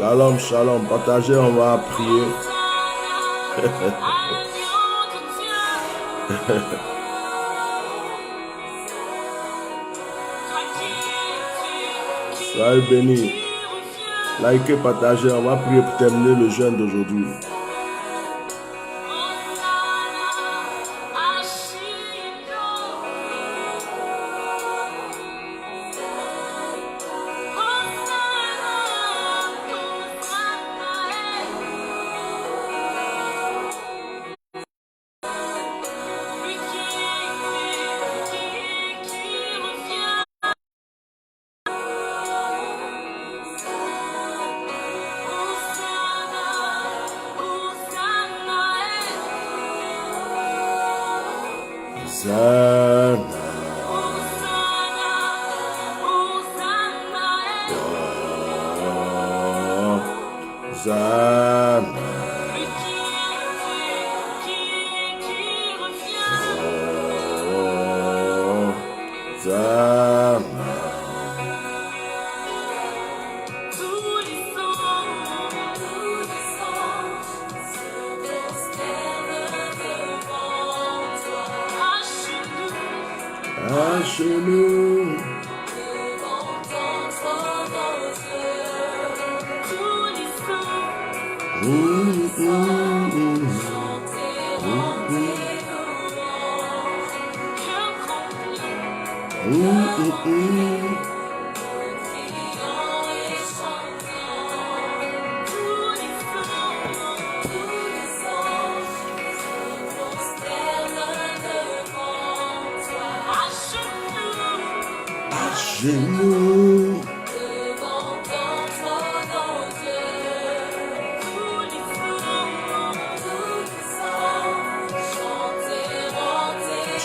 Shalom, shalom. Partagez, on va prier. Soyez bénis. Likez, partagez, on va prier pour terminer le jeûne d'aujourd'hui.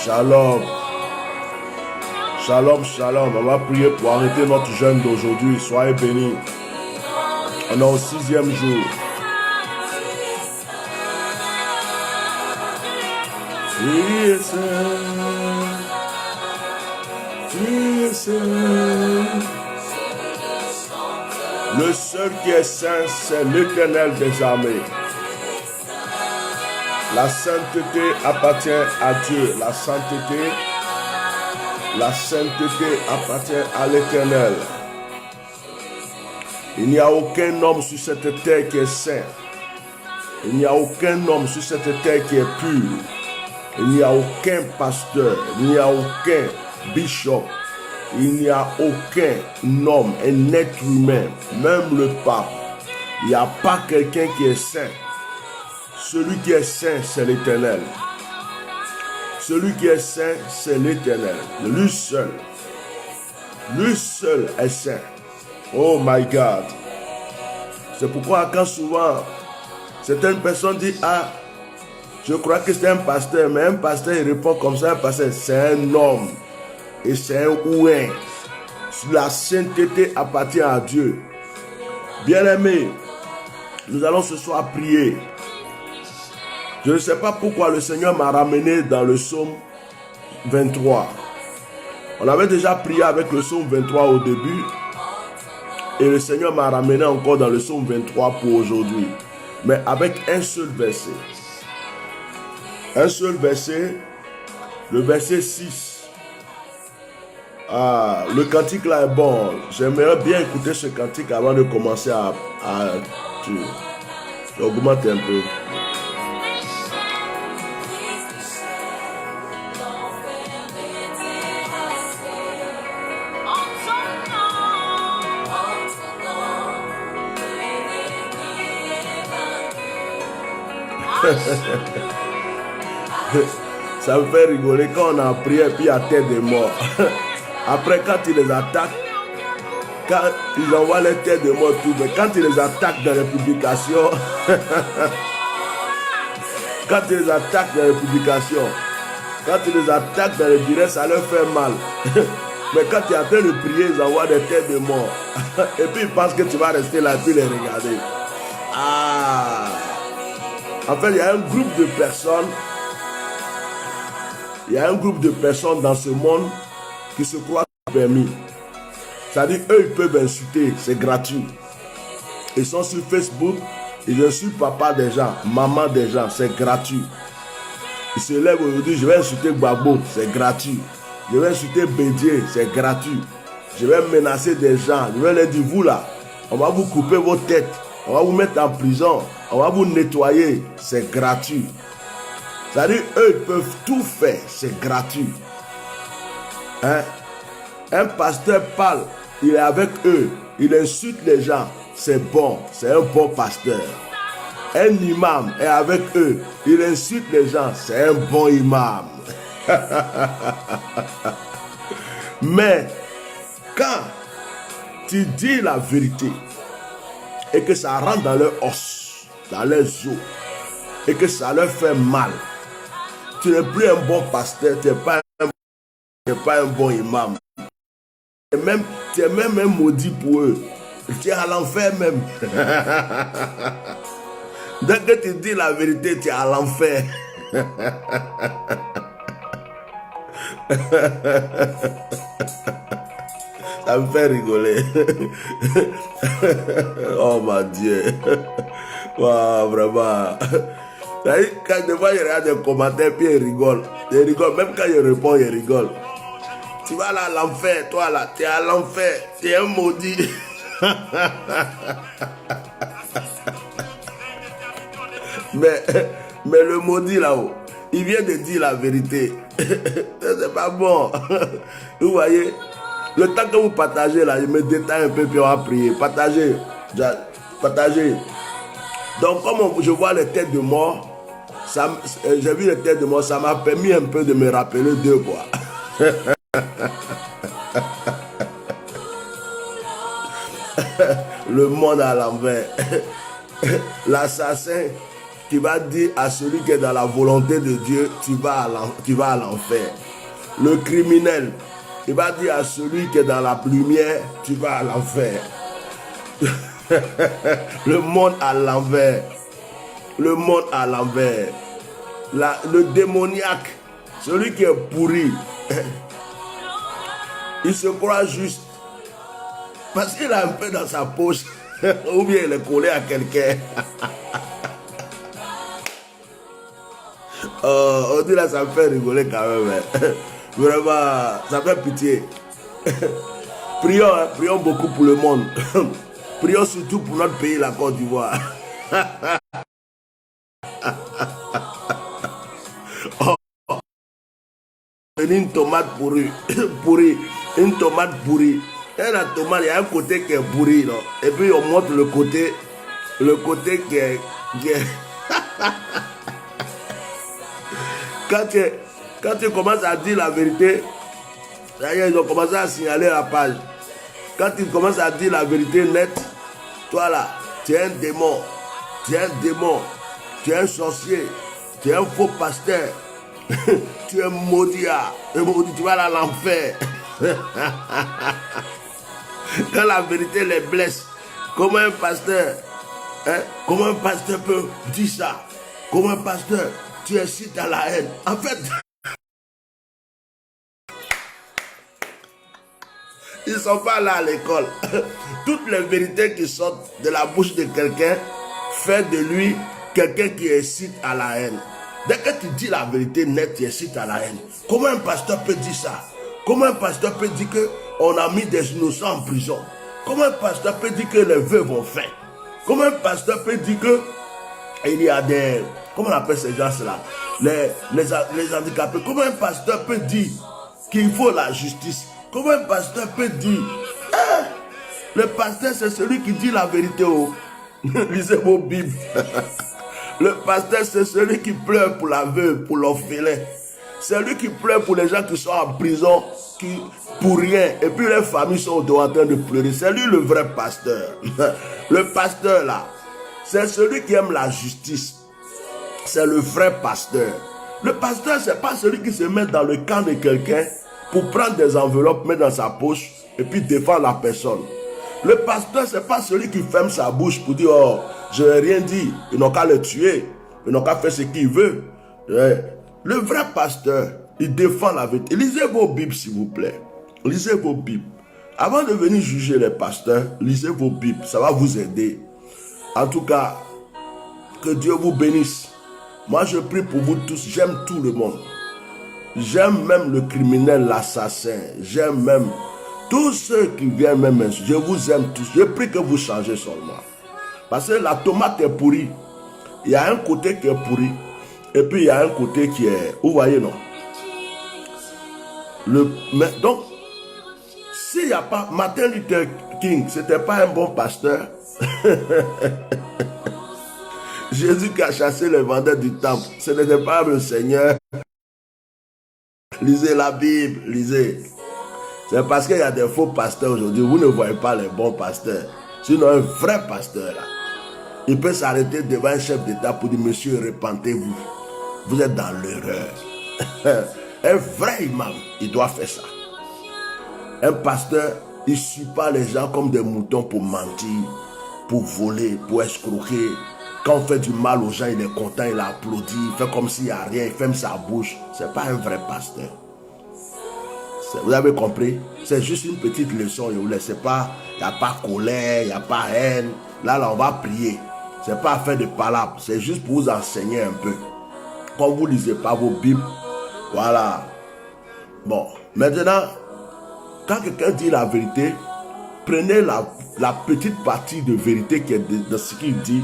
Shalom. Shalom, shalom. On va prier pour arrêter notre jeûne d'aujourd'hui. Soyez bénis. On est au 6e jour. Tu es saint. Tu es saint. Le seul qui est saint, c'est l'Éternel des armées. La sainteté appartient à Dieu. La sainteté appartient à l'Éternel. Il n'y a aucun homme sur cette terre qui est saint. Il n'y a aucun homme sur cette terre qui est pur. Il n'y a aucun pasteur. Il n'y a aucun bishop. Il n'y a aucun homme, un être humain, même le pape. Il n'y a pas quelqu'un qui est saint. Celui qui est saint, c'est l'Éternel. Celui qui est saint, c'est l'Éternel. Lui seul. Lui seul est saint. Oh my God. C'est pourquoi quand souvent certaines personnes disent, ah, Je crois que c'est un pasteur, mais un pasteur il répond comme ça, un pasteur, c'est un homme. Et c'est un ouin. La sainteté appartient à Dieu. Bien-aimés, nous allons ce soir prier. Je ne sais pas pourquoi le Seigneur m'a ramené dans le psaume 23. On avait déjà prié avec le psaume 23 au début. Et le Seigneur m'a ramené encore dans le psaume 23 pour aujourd'hui. Mais avec un seul verset. Un seul verset. Le verset 6. Ah, le cantique là est bon. J'aimerais bien écouter ce cantique avant de commencer à augmenter un peu. Ça me fait rigoler quand on a prié et puis il y a tête de mort. Après, quand ils les attaquent, quand ils envoient les têtes de mort, tout, mais quand ils les attaquent dans les publications, quand ils les attaquent dans les publications, quand ils les attaquent dans les directs, ça leur fait mal. Mais quand tu es en train de prier, ils envoient des têtes de mort. Et puis ils pensent que tu vas rester là et puis les regarder. Ah! En fait, il y a un groupe de personnes. Il y a un groupe de personnes dans ce monde qui se croient permis. C'est-à-dire, eux, ils peuvent insulter, c'est gratuit. Ils sont sur Facebook, ils insultent papa des gens, maman des gens, c'est gratuit. Ils se lèvent aujourd'hui, je vais insulter Gbagbo, c'est gratuit. Je vais insulter Bédier, c'est gratuit. Je vais menacer des gens, je vais leur dire, vous là, on va vous couper vos têtes, on va vous mettre en prison, on va vous nettoyer, c'est gratuit. C'est-à-dire, eux, ils peuvent tout faire, c'est gratuit. Hein? Un pasteur parle, il est avec eux, il insulte les gens, c'est bon, c'est un bon pasteur. Un imam est avec eux, il insulte les gens, c'est un bon imam. Mais quand tu dis la vérité et que ça rentre dans leurs os, dans leurs os, et que ça leur fait mal, tu n'es plus un bon pasteur, tu n'es pas un bon imam. Tu es même un maudit pour eux. Tu es à l'enfer même. Dès que tu dis la vérité, tu es à l'enfer. Ça me fait rigoler. Oh mon Dieu. Wow, vraiment. Quand des fois il regarde des commentaires puis il rigole. Il rigole. Même quand il répond, il rigole. Tu vas là à l'enfer, toi là, tu es à l'enfer, tu es un maudit. mais le maudit là-haut, il vient de dire la vérité. C'est pas bon. Vous voyez, le temps que vous partagez là, je me détaille un peu puis on va prier. Partagez. Donc comme je vois les têtes de mort, j'ai vu les têtes de mort, ça m'a permis un peu de me rappeler d'eux quoi. Le monde à l'envers. L'assassin qui va dire à celui qui est dans la volonté de Dieu, tu vas à l'enfer. Le criminel, il va dire à celui qui est dans la lumière, tu vas à l'enfer. Le monde à l'envers. Le monde à l'envers. Le démoniaque, celui qui est pourri, il se croit juste parce qu'il a un peu dans sa poche ou bien il est collé à quelqu'un. On dit là, ça me fait rigoler quand même. Vraiment, ça fait pitié. Prions beaucoup pour le monde. Prions surtout pour notre pays, la Côte d'Ivoire. Une tomate pourrie. Une tomate pourrie. Et la tomate, il y a un côté qui est pourri, non? Et puis on montre le côté qui est... Quand tu commences à dire la vérité, d'ailleurs ils ont commencé à signaler la page. Quand tu commences à dire la vérité nette, toi là, tu es un démon, tu es un sorcier, Tu es un faux pasteur. Tu es maudit. Tu vas à l'enfer. Quand la vérité les blesse, comment un pasteur, comment un pasteur peut dire ça? Comment un pasteur, tu incites à la haine? En fait, ils ne sont pas là à l'école. Toutes les vérités qui sortent de la bouche de quelqu'un fait de lui quelqu'un qui incite à la haine. Dès que tu dis la vérité nette, tu incites à la haine. Comment un pasteur peut dire ça? Comment un pasteur peut dire qu'on a mis des innocents en prison? Comment un pasteur peut dire que les veuves ont faim? Comment un pasteur peut dire qu'il y a des... Comment on appelle ces gens-là? Les handicapés. Comment un pasteur peut dire qu'il faut la justice? Comment un pasteur peut dire... Le pasteur, c'est celui qui dit la vérité. Lisez vos Bibles. Le pasteur, c'est celui qui pleure pour la veuve, pour l'orphelin. C'est lui qui pleure pour les gens qui sont en prison, pour rien. Et puis les familles sont en train de pleurer. C'est lui le vrai pasteur. Le pasteur là, c'est celui qui aime la justice. C'est le vrai pasteur. Le pasteur, c'est pas celui qui se met dans le camp de quelqu'un pour prendre des enveloppes, mettre dans sa poche et puis défendre la personne. Le pasteur, c'est pas celui qui ferme sa bouche pour dire, oh, je n'ai rien dit. Ils n'ont qu'à le tuer. Ils n'ont qu'à faire ce qu'ils veulent. Le vrai pasteur, il défend la vérité. Lisez vos Bibles, s'il vous plaît. Lisez vos Bibles. Avant de venir juger les pasteurs, lisez vos Bibles. Ça va vous aider. En tout cas, que Dieu vous bénisse. Moi, je prie pour vous tous. J'aime tout le monde. J'aime même le criminel, l'assassin. J'aime même tous ceux qui viennent même insulter. Je vous aime tous. Je prie que vous changez seulement. Parce que la tomate est pourrie. Il y a un côté qui est pourri. Et puis il y a un côté qui est... Vous voyez, non? Donc, s'il n'y a pas... Martin Luther King, ce n'était pas un bon pasteur. Jésus qui a chassé les vendeurs du temple, ce n'était pas le Seigneur. Lisez la Bible, lisez. C'est parce qu'il y a des faux pasteurs aujourd'hui. Vous ne voyez pas les bons pasteurs. Sinon, un vrai pasteur, là, il peut s'arrêter devant un chef d'État pour dire, monsieur, repentez-vous. Vous êtes dans l'erreur. Un vrai imam, il doit faire ça. Un pasteur, il ne suit pas les gens comme des moutons pour mentir, pour voler, pour escroquer. Quand on fait du mal aux gens, il est content, il applaudit, il fait comme s'il n'y a rien, il ferme sa bouche. Ce n'est pas un vrai pasteur. Vous avez compris? C'est juste une petite leçon. Il n'y a pas colère, il n'y a pas haine. Là, on va prier. Ce n'est pas affaire de palabres. C'est juste pour vous enseigner un peu. Quand vous ne lisez pas vos Bibles, voilà. Bon, maintenant, quand quelqu'un dit la vérité, prenez la petite partie de vérité qui est de ce qu'il dit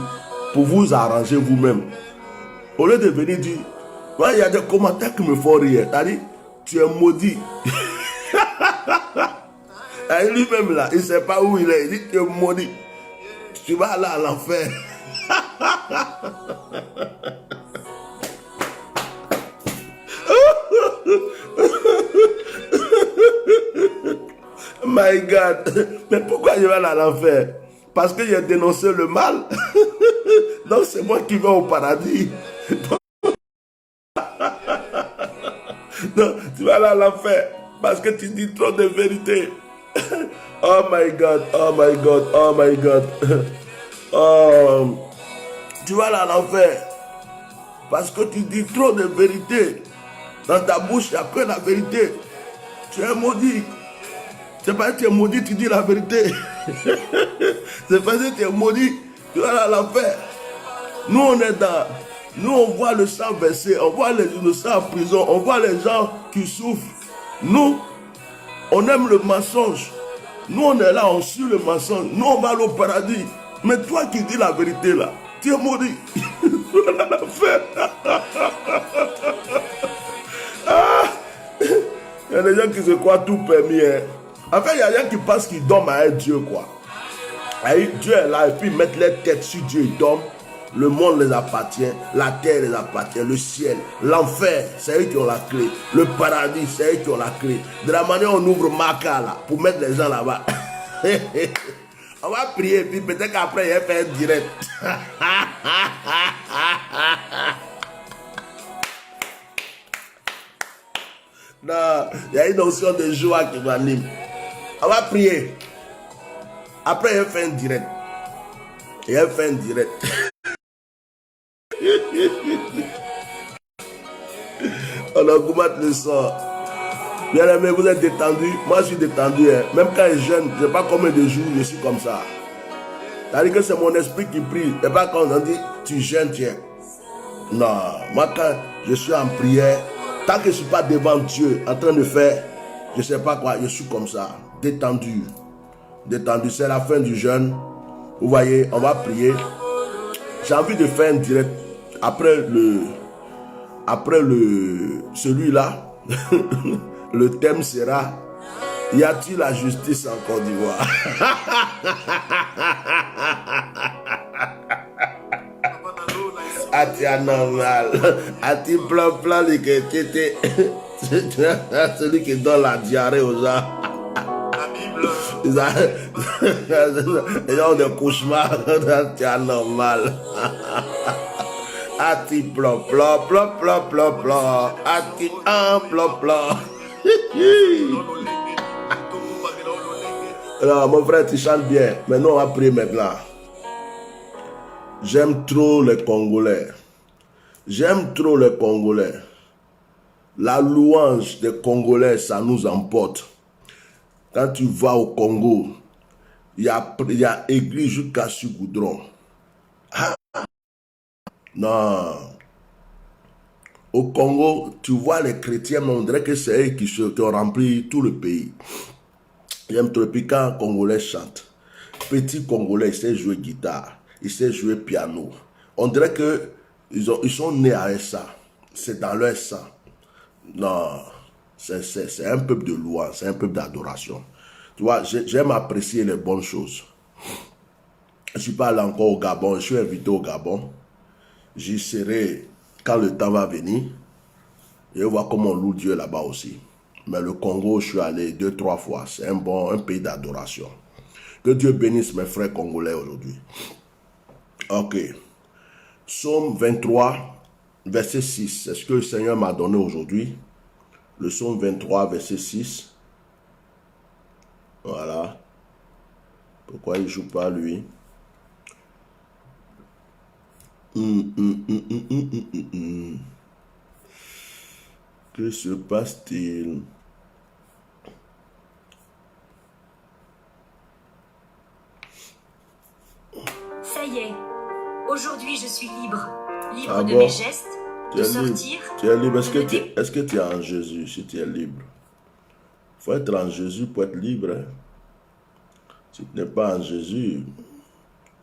pour vous arranger vous-même. Au lieu de venir dire, il y a des commentaires qui me font rire. C'est-à-dire, tu es maudit. Et lui-même là, il ne sait pas où il est. Il dit, tu es maudit. Tu vas aller à l'enfer. My God. Mais pourquoi je vais aller à l'enfer? Parce que j'ai dénoncé le mal. Donc c'est moi qui vais au paradis. Donc tu vas aller à l'enfer parce que tu dis trop de vérité. Oh my God, oh my God, oh my God. Tu vas aller à l'enfer parce que tu dis trop de vérité. Dans ta bouche, il n'y a que la vérité. Tu es maudit. C'est parce que tu es maudit, tu dis la vérité. C'est parce que tu es maudit, tu vas aller à l'enfer. Nous, on est dans... Nous, on voit le sang versé, on voit les innocents en prison, on voit les gens qui souffrent. Nous, on aime le mensonge. Nous, on est là, on suit le mensonge. Nous, on va aller au paradis. Mais toi qui dis la vérité là, tu es maudit. Tu vas aller à l'enfer. Il y a des gens qui se croient tout permis. Hein. En fait, il y a des gens qui pensent qu'ils dorment à un Dieu, quoi. Et Dieu est là, et puis ils mettent les têtes sur Dieu, ils dorment. Le monde les appartient, la terre les appartient, le ciel, l'enfer, c'est eux qui ont la clé. Le paradis, c'est eux qui ont la clé. De la manière on ouvre Maca là, pour mettre les gens là-bas. On va prier, puis peut-être qu'après il va faire un direct. Non, il y a une notion de joie qui m'anime. On va prier. Après, il fait un direct. Il fait un direct. On augmente le son. Bien aimé, vous êtes détendu. Moi, je suis détendu. Hein. Même quand je jeûne, je ne sais pas combien de jours je suis comme ça. C'est-à-dire que c'est mon esprit qui prie. Et pas quand on dit tu jeûnes, tiens. Non, moi, quand je suis en prière, tant que je ne suis pas devant Dieu, en train de faire, je ne sais pas quoi, je suis comme ça. Détendu. Détendu. C'est la fin du jeûne. Vous voyez, on va prier. J'ai envie de faire un direct après celui-là. Le thème sera: y a-t-il la justice en Côte d'Ivoire? A-t-il anormal? A-t-il plan celui qui donne la diarrhée aux gens? Ils ont des cauchemars. C'est anormal. A-t-il plan. A-t-il un plan. Alors, mon frère, tu chantes bien. Maintenant, on va prier maintenant. J'aime trop les Congolais. J'aime trop les Congolais. La louange des Congolais, ça nous emporte. Quand tu vas au Congo, il y a église jusqu'à sur Goudron. Ah. Non. Au Congo, tu vois les chrétiens, mais on dirait que c'est eux qui ont rempli tout le pays. J'aime trop. Puis quand un Congolais chante, petit Congolais, il sait jouer guitare, il sait jouer piano. On dirait que ils sont nés avec ça. C'est dans leur sang. Non. C'est un peuple de louange, c'est un peuple d'adoration. Tu vois, j'aime apprécier les bonnes choses. Je ne suis pas allé encore au Gabon, je suis invité au Gabon. J'y serai quand le temps va venir. Et voir comment on loue Dieu là-bas aussi. Mais le Congo, je suis allé 2-3 fois. C'est un pays d'adoration. Que Dieu bénisse mes frères congolais aujourd'hui. Ok. Psaume 23, verset 6. C'est ce que le Seigneur m'a donné aujourd'hui. Le psaume 23, verset 6. Voilà. Pourquoi il ne joue pas, lui? Que se passe-t-il? Ça y est. Aujourd'hui, je suis libre. Libre de mes gestes, de sortir. Tu es libre. Est-ce que tu es en Jésus si tu es libre? Il faut être en Jésus pour être libre. Hein? Si tu n'es pas en Jésus,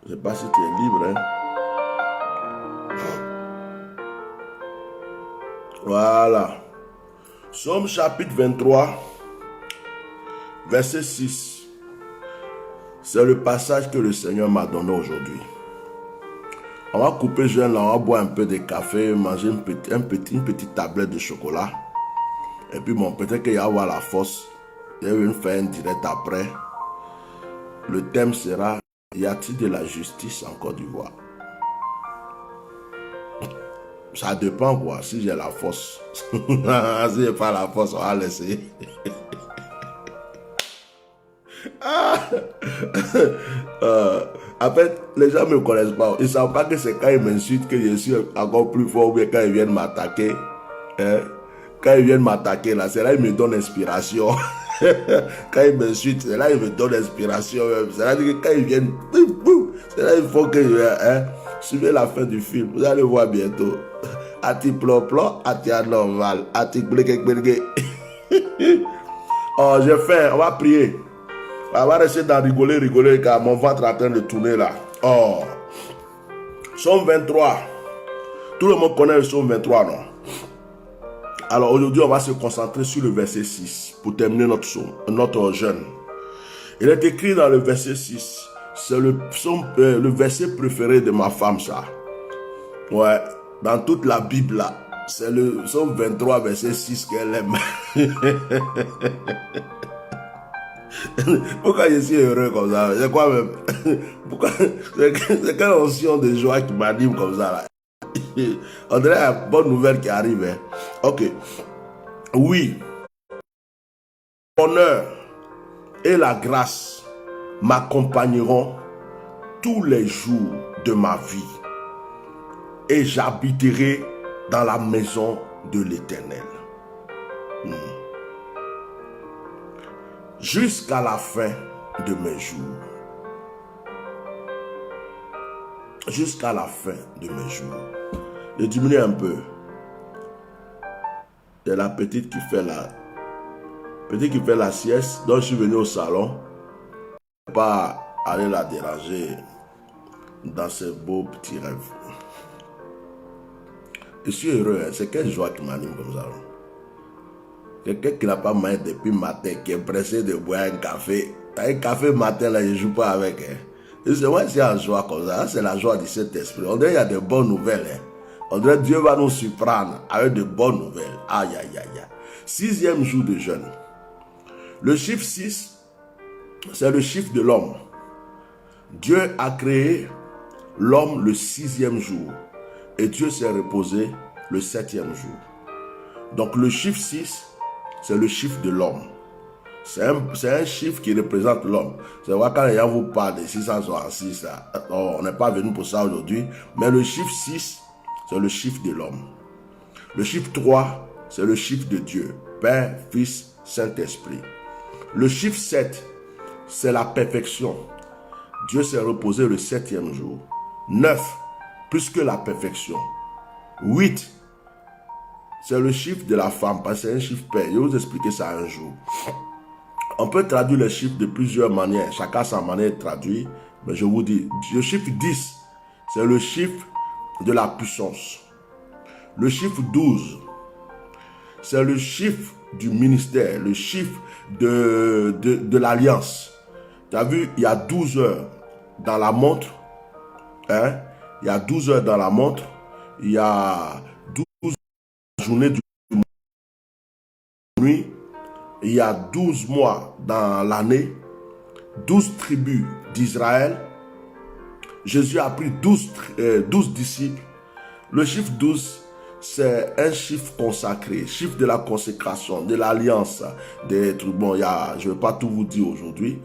je ne sais pas si tu es libre. Hein? Voilà. Psaume chapitre 23, verset 6. C'est le passage que le Seigneur m'a donné aujourd'hui. On va couper jeune là, on va boire un peu de café, manger une petite tablette de chocolat. Et puis bon, peut-être qu'il va y avoir la force. Je vais faire un direct après. Le thème sera: y a-t-il de la justice en Côte d'Ivoire? Ça dépend quoi, si j'ai la force. Si j'ai pas la force, on va laisser. En fait, les gens ne me connaissent pas. Ils ne savent pas que c'est quand ils m'insultent que je suis encore plus fort, ou bien quand ils viennent m'attaquer. Hein? Quand ils viennent m'attaquer, là, c'est là qu'ils me donnent inspiration. Quand ils m'insultent, c'est là qu'ils me donnent inspiration. C'est là que quand ils viennent, c'est là qu'il faut que suivez la fin du film. Vous allez voir bientôt. A-t-il plan, a-t-il anormal, a-t-il blé. Oh, j'ai faim, on va prier. On va rester dans rigoler, car mon ventre est en train de tourner là. Oh. Psaume 23. Tout le monde connaît le psaume 23, non? Alors aujourd'hui, on va se concentrer sur le verset 6 pour terminer notre jeûne. Il est écrit dans le verset 6. C'est le verset préféré de ma femme, ça. Ouais, dans toute la Bible là. C'est le psaume 23, verset 6 qu'elle aime. Pourquoi je suis heureux comme ça? C'est quoi même? Pourquoi? C'est quelle notion de joie qui m'anime comme ça là? On dirait une bonne nouvelle qui arrive. Hein? Ok. Oui. L'honneur et la grâce m'accompagneront tous les jours de ma vie et j'habiterai dans la maison de l'Éternel. Jusqu'à la fin de mes jours. Jusqu'à la fin de mes jours. Je diminue un peu. C'est la petite qui fait la sieste. Donc je suis venu au salon. Pas aller la déranger dans ses beaux petits rêves. Je suis heureux. Hein? C'est quelle joie qui m'anime comme ça. Quelqu'un qui n'a pas mangé depuis le matin, qui est pressé de boire un café. Un café matin, là, je ne joue pas avec. Hein. C'est moi qui suis en joie comme ça. C'est la joie du Saint-Esprit. On dirait qu'il y a de bonnes nouvelles. Hein. On dirait que Dieu va nous surprendre avec de bonnes nouvelles. Aïe, aïe, aïe, aïe. 6e jour de jeûne. Le chiffre 6, c'est le chiffre de l'homme. Dieu a créé l'homme le 6e jour. Et Dieu s'est reposé le 7e jour. Donc le chiffre 6, c'est le chiffre de l'homme. C'est un chiffre qui représente l'homme. C'est vrai quand les gens vous parlent de 666, on n'est pas venu pour ça aujourd'hui. Mais le chiffre 6, c'est le chiffre de l'homme. Le chiffre 3, c'est le chiffre de Dieu. Père, Fils, Saint-Esprit. Le chiffre 7, c'est la perfection. Dieu s'est reposé le 7e jour. 9, plus que la perfection. 8, c'est le chiffre de la femme, parce que c'est un chiffre pair. Je vais vous expliquer ça un jour. On peut traduire les chiffres de plusieurs manières. Chacun a sa manière de traduire. Mais je vous dis, le chiffre 10, c'est le chiffre de la puissance. Le chiffre 12, c'est le chiffre du ministère, le chiffre de l'alliance. Tu as vu, il y a 12 heures dans la montre. Hein? Il y a 12 heures dans la montre. Il y a 12 journées du nuit. Il y a 12 mois dans l'année. 12 tribus d'Israël. Jésus a pris 12 disciples. Le chiffre 12, c'est un chiffre consacré, chiffre de la consécration, de l'alliance, des trucs. Bon, je ne vais pas tout vous dire aujourd'hui.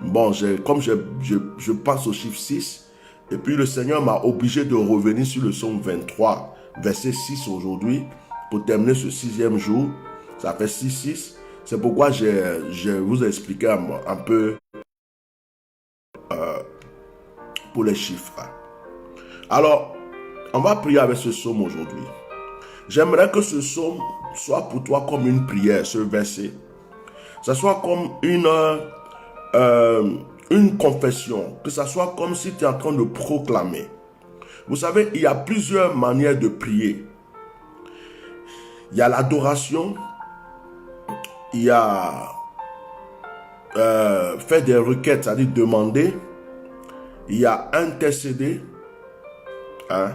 Bon, comme je passe au chiffre 6, et puis le Seigneur m'a obligé de revenir sur le psaume 23, verset 6 aujourd'hui, pour terminer ce 6e jour. Ça fait 6. C'est pourquoi je vous ai expliqué un peu pour les chiffres. Alors, on va prier avec ce psaume aujourd'hui. J'aimerais que ce psaume soit pour toi comme une prière, ce verset. Ça soit comme une confession, que ça soit comme si tu es en train de proclamer. Vous savez, il y a plusieurs manières de prier. Il y a l'adoration, il y a faire des requêtes, c'est-à-dire demander. Il y a intercéder. Hein?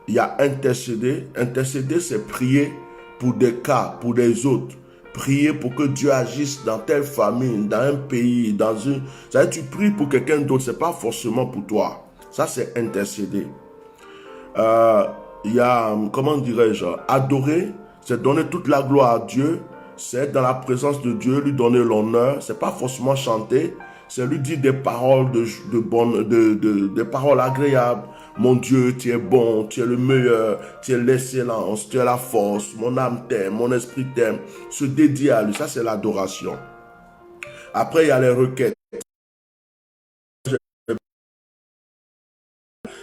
Il y a intercéder. Intercéder, c'est prier pour des cas, pour des autres. Prier pour que Dieu agisse dans telle famille, dans un pays, dans une... C'est-à-dire, tu pries pour quelqu'un d'autre, ce n'est pas forcément pour toi. Ça, c'est intercéder. Il y a, comment dirais-je, adorer, c'est donner toute la gloire à Dieu, c'est être dans la présence de Dieu, lui donner l'honneur. C'est pas forcément chanter, c'est lui dire des paroles des paroles agréables. Mon Dieu, tu es bon, tu es le meilleur, tu es l'excellence, tu es la force, mon âme t'aime, mon esprit t'aime. Se dédier à lui, ça c'est l'adoration. Après, il y a les requêtes.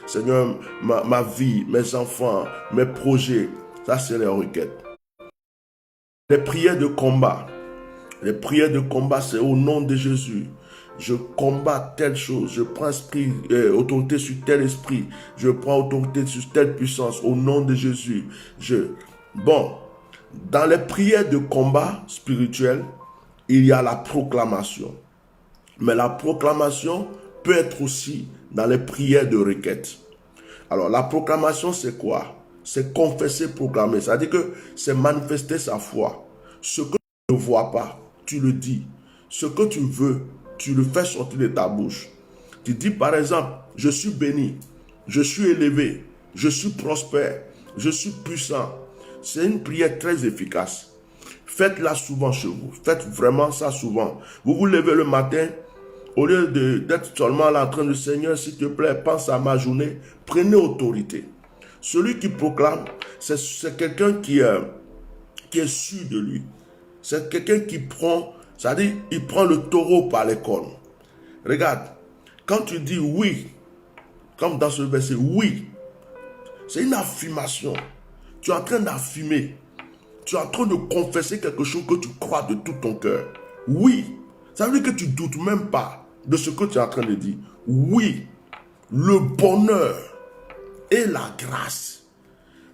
Seigneur, ma vie, mes enfants, mes projets, ça c'est les requêtes. Les prières de combat. Les prières de combat, c'est au nom de Jésus. Je combats telle chose, je prends autorité sur tel esprit, je prends autorité sur telle puissance, au nom de Jésus. Bon, dans les prières de combat spirituel, il y a la proclamation. Mais la proclamation peut être aussi dans les prières de requête. Alors, la proclamation, c'est quoi? C'est confesser, proclamer. C'est-à-dire que c'est manifester sa foi. Ce que tu ne vois pas, tu le dis. Ce que tu veux, tu le fais sortir de ta bouche. Tu dis par exemple, je suis béni, je suis élevé, je suis prospère, je suis puissant. C'est une prière très efficace. Faites-la souvent chez vous. Faites vraiment ça souvent. Vous vous levez le matin, au lieu d'être seulement là en train de Seigneur, s'il te plaît, pense à ma journée. Prenez autorité. Celui qui proclame, c'est quelqu'un qui est sûr de lui. C'est quelqu'un qui prend, c'est-à-dire, il prend le taureau par les cornes. Regarde, quand tu dis oui, comme dans ce verset, oui, c'est une affirmation. Tu es en train d'affirmer. Tu es en train de confesser quelque chose que tu crois de tout ton cœur. Oui, ça veut dire que tu ne doutes même pas de ce que tu es en train de dire. Oui, le bonheur et la grâce.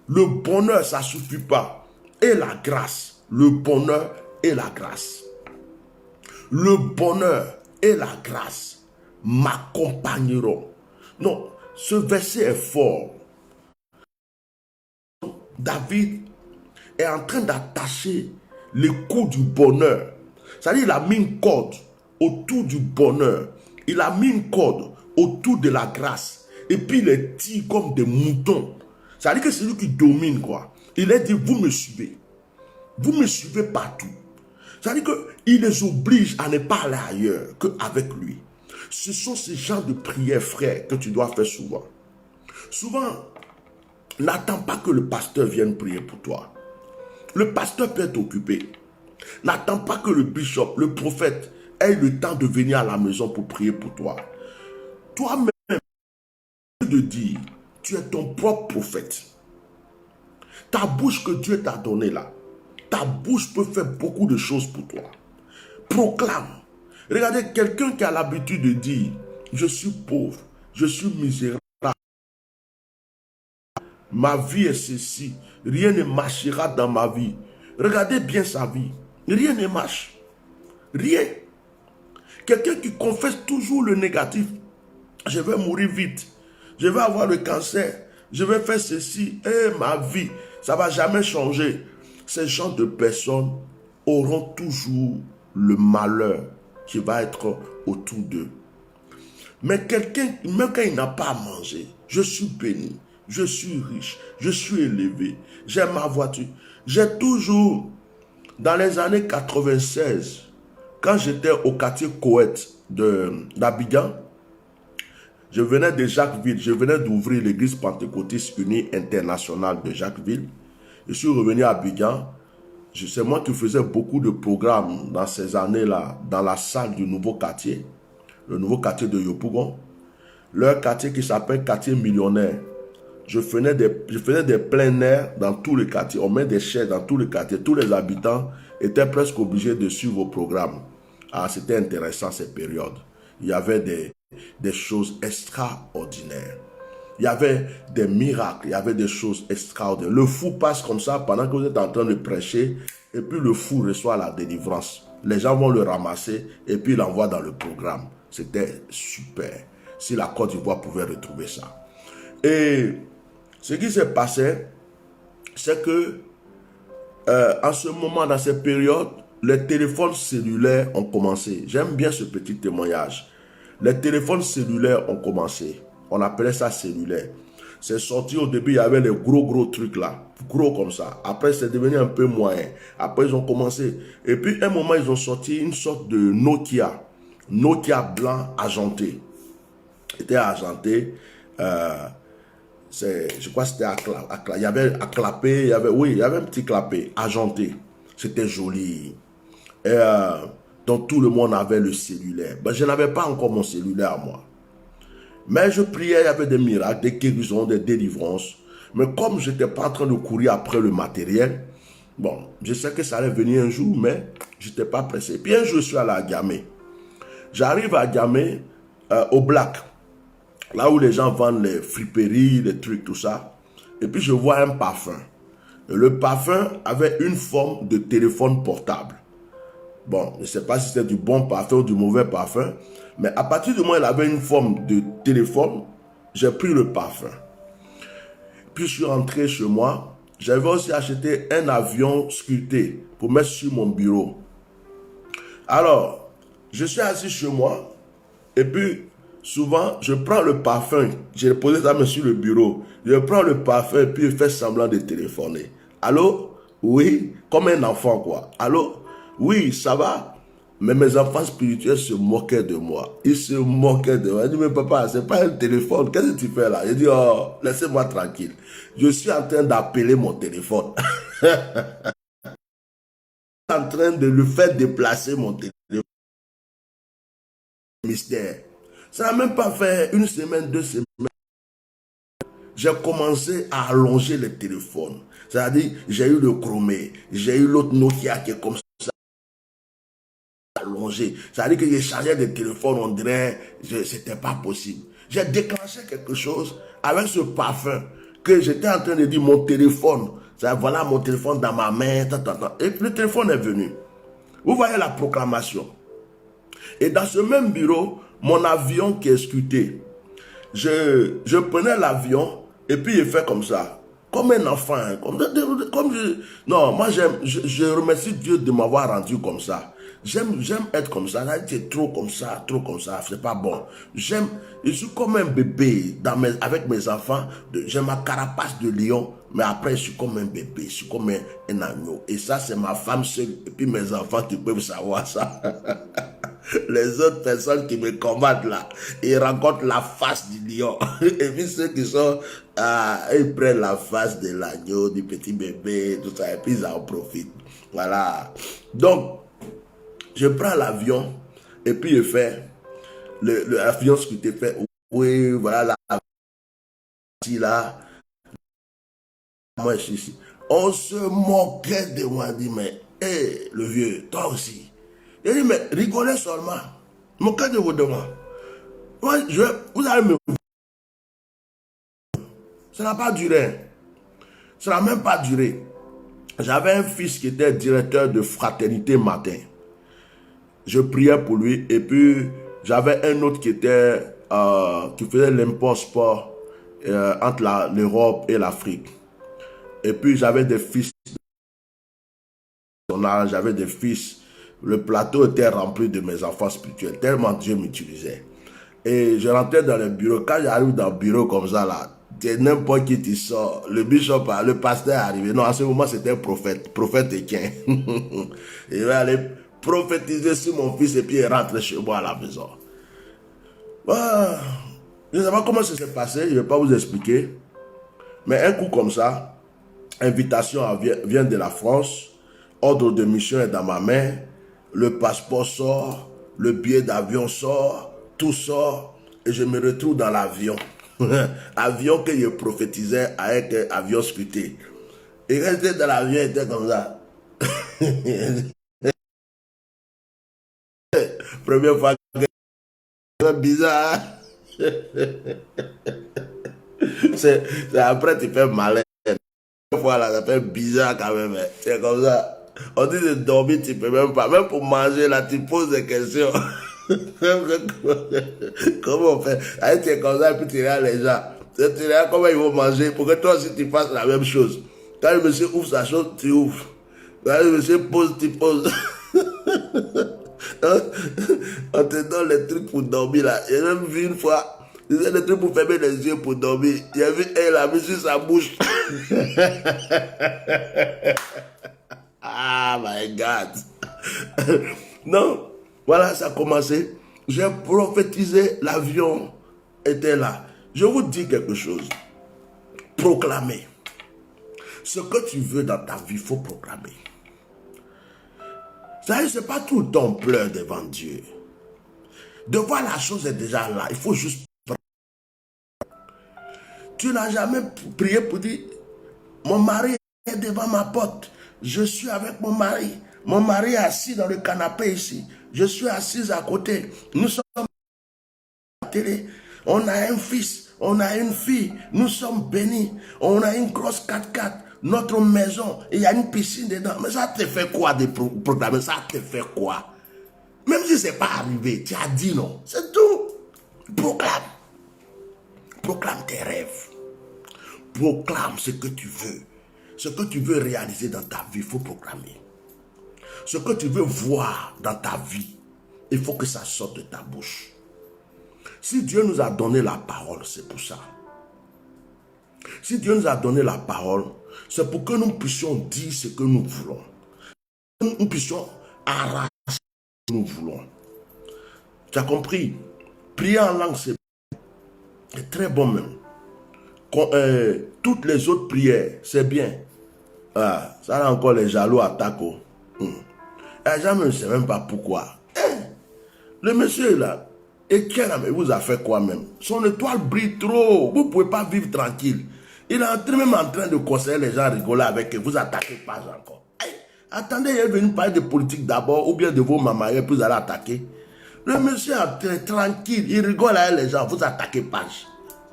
Le bonheur, ça ne suffit pas. Et la grâce. Le bonheur et la grâce. Le bonheur et la grâce m'accompagneront. Non, ce verset est fort. David est en train d'attacher les coups du bonheur. C'est-à-dire, il a mis une corde autour du bonheur. Il a mis une corde autour de la grâce. Et puis, il les tire comme des moutons. C'est-à-dire que c'est lui qui domine, quoi. Il a dit, vous me suivez. Vous me suivez partout. C'est-à-dire qu'il les oblige à ne pas aller ailleurs qu'avec lui. Ce sont ces genres de prières, frère, que tu dois faire souvent. Souvent, n'attends pas que le pasteur vienne prier pour toi. Le pasteur peut être occupé. N'attends pas que le bishop, le prophète, ait le temps de venir à la maison pour prier pour toi. Toi-même, de dire, tu es ton propre prophète. Ta bouche que Dieu t'a donnée là, ta bouche peut faire beaucoup de choses pour toi. Proclame. Regardez, quelqu'un qui a l'habitude de dire, je suis pauvre, je suis misérable, ma vie est ceci, rien ne marchera dans ma vie. Regardez bien sa vie, rien ne marche. Rien. Quelqu'un qui confesse toujours le négatif, je vais mourir vite, je vais avoir le cancer, je vais faire ceci, et ma vie, ça ne va jamais changer. Ces gens de personnes auront toujours le malheur qui va être autour d'eux. Mais quelqu'un, même quand il n'a pas à manger, je suis béni, je suis riche, je suis élevé, j'ai ma voiture. J'ai toujours, dans les années 96, quand j'étais au quartier Koweït d'Abidjan, je venais de Jacquesville, je venais d'ouvrir l'église pentecôtiste unie internationale de Jacquesville. Je suis revenu à Abidjan. C'est moi qui faisais beaucoup de programmes dans ces années-là, dans la salle du nouveau quartier, le nouveau quartier de Yopougon, leur quartier qui s'appelle quartier millionnaire. Je faisais des plein air dans tout le quartier. On met des chaises dans tout le quartier. Tous les habitants étaient presque obligés de suivre vos programmes. Ah, c'était intéressant cette période. Il y avait des choses extraordinaires. Il y avait des miracles, il y avait des choses extraordinaires. Le fou passe comme ça pendant que vous êtes en train de prêcher et puis le fou reçoit la délivrance. Les gens vont le ramasser et puis l'envoient dans le programme. C'était super. Si la Côte d'Ivoire pouvait retrouver ça. Et ce qui s'est passé, c'est que en ce moment, dans cette période, les téléphones cellulaires ont commencé. J'aime bien ce petit témoignage. Les téléphones cellulaires ont commencé. On appelait ça cellulaire. C'est sorti au début, il y avait les gros trucs là. Gros comme ça. Après, c'est devenu un peu moyen. Après, ils ont commencé. Et puis, à un moment, ils ont sorti une sorte de Nokia. Nokia blanc argenté. C'était argenté. Je crois que c'était il y avait à clapper. Il y avait un petit clapet argenté. C'était joli. Et donc, tout le monde avait le cellulaire. Ben, je n'avais pas encore mon cellulaire à moi. Mais je priais, il y avait des miracles, des guérisons, des délivrances. Mais comme je n'étais pas en train de courir après le matériel, bon, je sais que ça allait venir un jour, mais je n'étais pas pressé. Puis un jour, je suis allé à Gamé. J'arrive à Gamé, au Black, là où les gens vendent les friperies, les trucs, tout ça. Et puis je vois un parfum. Et le parfum avait une forme de téléphone portable. Bon, je ne sais pas si c'était du bon parfum ou du mauvais parfum. Mais à partir du moment où il avait une forme de téléphone, j'ai pris le parfum. Puis je suis rentré chez moi. J'avais aussi acheté un avion sculpté pour mettre sur mon bureau. Alors, je suis assis chez moi. Et puis, souvent, je prends le parfum. J'ai posé ça sur le bureau. Je prends le parfum et puis je fais semblant de téléphoner. Allô? Oui, comme un enfant, quoi. Allô? Oui, ça va. Mais mes enfants spirituels se moquaient de moi. Ils se moquaient de moi. Ils disent, mais papa, c'est pas un téléphone. Qu'est-ce que tu fais là? Je dis, oh, laissez-moi tranquille. Je suis en train d'appeler mon téléphone. En train de le faire déplacer mon téléphone. Mystère. Ça n'a même pas fait une semaine, 2 semaines. J'ai commencé à allonger les téléphones. C'est-à-dire, j'ai eu le Chromé, j'ai eu l'autre Nokia qui est comme ça, allongé. C'est-à-dire que j'ai changé de téléphone, on dirait, c'était pas possible. J'ai déclenché quelque chose avec ce parfum que j'étais en train de dire, mon téléphone. Voilà mon téléphone dans ma main. Et le téléphone est venu. Vous voyez la proclamation. Et dans ce même bureau, mon avion qui est scuté. Je prenais l'avion et puis je fais comme ça. Comme un enfant. Non, moi je remercie Dieu de m'avoir rendu comme ça. J'aime être comme ça. Là, c'est trop comme ça, c'est pas bon. Je suis comme un bébé avec mes enfants. J'ai ma carapace de lion, mais après je suis comme un bébé, je suis comme un agneau. Et ça, c'est ma femme seule et puis mes enfants qui peuvent savoir ça. Les autres personnes qui me combattent là, ils rencontrent la face du lion. Et puis ceux qui sont, ils prennent la face de l'agneau, du petit bébé, tout ça, et puis ils en profitent. Voilà. Donc, je prends l'avion, et puis je fais, l'avion ce que tu fait, oui, voilà, là, moi je suis ici. On se moquait de moi, on dit, mais, hé, le vieux, toi aussi. Il dit, mais rigolez seulement. Moquez de vous de moi. Moi, vous allez me... Ça n'a pas duré. Ça n'a même pas duré. J'avais un fils qui était directeur de fraternité matin. Je priais pour lui. Et puis, j'avais un autre qui était... qui faisait l'import-sport entre l'Europe et l'Afrique. Et puis, j'avais des fils... J'avais des fils... Le plateau était rempli de mes enfants spirituels, tellement Dieu m'utilisait. Et je rentrais dans le bureau. Quand j'arrive dans le bureau comme ça, là, n'importe qui qui sort. Le bishop, le pasteur est arrivé. Non, à ce moment, c'était un prophète Équin. Il va aller prophétiser sur mon fils et puis il rentre chez moi à la maison. Ah, je ne sais pas comment ça s'est passé, je ne vais pas vous expliquer. Mais un coup comme ça, invitation vient de la France, ordre de mission est dans ma main. Le passeport sort, le billet d'avion sort, tout sort, et je me retrouve dans l'avion. Avion que je prophétisais avec un avion scuté. Et rester dans l'avion était comme ça. Première fois que c'est bizarre. c'est après tu fais malin. Première fois là, ça fait bizarre quand même. C'est comme ça. On dit de dormir, tu peux même pas. Même pour manger, là, tu poses des questions. Comment on fait? Allez, tu es comme ça, et puis tu regardes les gens. Tu regardes comment ils vont manger pour que toi aussi tu fasses la même chose. Quand le monsieur ouvre sa chose, tu ouvres. Quand le monsieur pose, tu poses. On te donne les trucs pour dormir là. J'ai même vu une fois, c'est des trucs pour fermer les yeux pour dormir. J'ai vu elle a mis sur sa bouche. Ah, my God. Non, voilà, ça a commencé. J'ai prophétisé, l'avion était là. Je vous dis quelque chose. Proclamer. Ce que tu veux dans ta vie, il faut proclamer. Ça y est, ce n'est pas tout le temps on pleure devant Dieu. De voir la chose est déjà là. Il faut juste... Tu n'as jamais prié pour dire, mon mari est devant ma porte. Je suis avec mon mari. Mon mari est assis dans le canapé ici. Je suis assise à côté. Nous sommes à la télé. On a un fils. On a une fille. Nous sommes bénis. On a une grosse 4x4. Notre maison. Il y a une piscine dedans. Mais ça te fait quoi de proclamer? Ça te fait quoi? Même si ce n'est pas arrivé, tu as dit non. C'est tout. Proclame. Proclame tes rêves. Proclame ce que tu veux. Ce que tu veux réaliser dans ta vie, il faut proclamer. Ce que tu veux voir dans ta vie, il faut que ça sorte de ta bouche. Si Dieu nous a donné la parole, c'est pour ça. Si Dieu nous a donné la parole, C'est pour que nous puissions dire ce que nous voulons. Nous puissions arracher ce que nous voulons. Tu as compris? Prier en langue, c'est très bon même. Toutes les autres prières, c'est bien. Ah, ça là encore les jaloux attaquent. Les gens ne savent même pas pourquoi. Le monsieur là, et quel homme vous a fait quoi même? Son étoile brille trop. Vous ne pouvez pas vivre tranquille. Il est même en train de conseiller les gens à rigoler avec eux. Vous attaquez pas encore. Hey, attendez, il est venu parler de politique d'abord ou bien de vos mamans, puis vous allez attaquer. Le monsieur est tranquille, il rigole avec les gens, vous attaquez pas.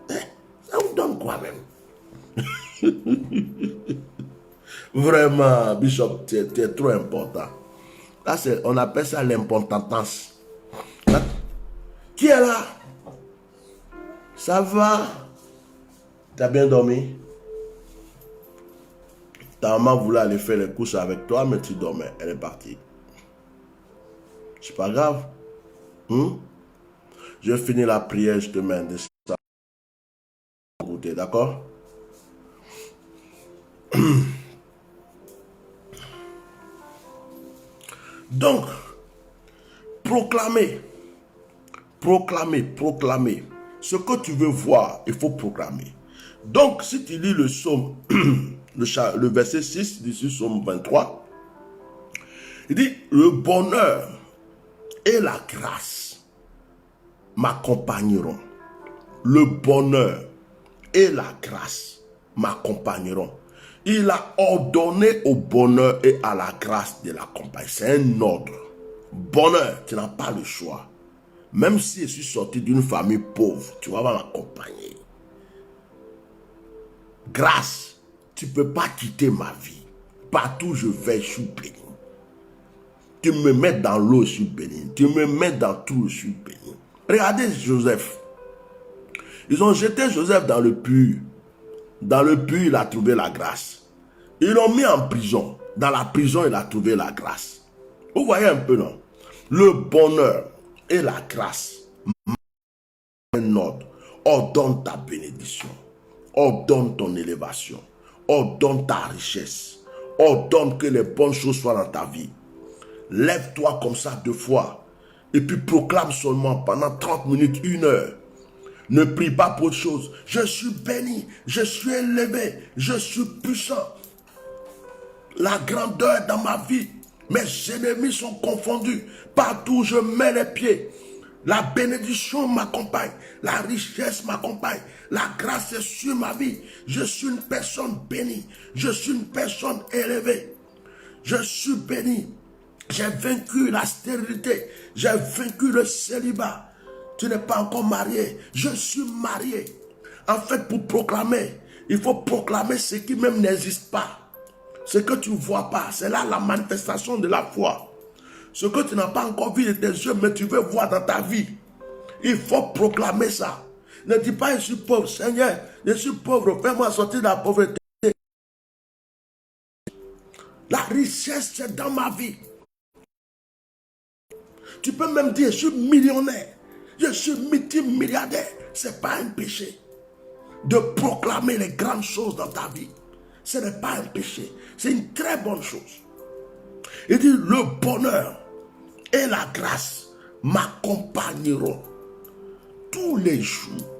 Ça vous donne quoi même? Vraiment, Bishop, tu es trop important. Là, on appelle ça l'importance. Qui est là? Ça va? Tu as bien dormi? Ta maman voulait aller faire les courses avec toi, mais tu dormais. Elle est partie. C'est pas grave. Je finis la prière, je te mets de ça. D'accord? Donc, proclamer. Ce que tu veux voir, il faut proclamer. Donc, si tu lis le psaume, le verset 6 du psaume 23, il dit, le bonheur et la grâce m'accompagneront. Le bonheur et la grâce m'accompagneront. Il a ordonné au bonheur et à la grâce de l'accompagner. C'est un ordre. Bonheur, tu n'as pas le choix. Même si je suis sorti d'une famille pauvre, tu vas m'accompagner. Grâce, tu ne peux pas quitter ma vie. Partout où je vais, je suis béni. Tu me mets dans l'eau, je suis béni. Tu me mets dans tout, je suis béni. Regardez Joseph. Ils ont jeté Joseph dans le puits. Dans le puits, il a trouvé la grâce. Ils l'ont mis en prison. Dans la prison, il a trouvé la grâce. Vous voyez un peu, non? Le bonheur et la grâce. Un ordre. Ordonne ta bénédiction. Ordonne ton élévation. Ordonne ta richesse. Ordonne que les bonnes choses soient dans ta vie. Lève-toi comme ça 2 fois. Et puis proclame seulement pendant 30 minutes, 1 heure. Ne prie pas pour autre chose. Je suis béni, je suis élevé, je suis puissant. La grandeur dans ma vie, mes ennemis sont confondus. Partout où je mets les pieds, la bénédiction m'accompagne, la richesse m'accompagne, la grâce est sur ma vie. Je suis une personne bénie, je suis une personne élevée. Je suis béni. J'ai vaincu la stérilité, j'ai vaincu le célibat. Tu n'es pas encore marié, je suis marié. En fait, pour proclamer, il faut proclamer ce qui même n'existe pas. Ce que tu ne vois pas, c'est là la manifestation de la foi. Ce que tu n'as pas encore vu de tes yeux, mais tu veux voir dans ta vie. Il faut proclamer ça. Ne dis pas, je suis pauvre, Seigneur, je suis pauvre, fais-moi sortir de la pauvreté. La richesse, c'est dans ma vie. Tu peux même dire, je suis millionnaire. Je suis multimilliardaire. Ce n'est pas un péché. De proclamer les grandes choses dans ta vie. Ce n'est pas un péché. C'est une très bonne chose. Il dit, le bonheur et la grâce m'accompagneront tous les jours.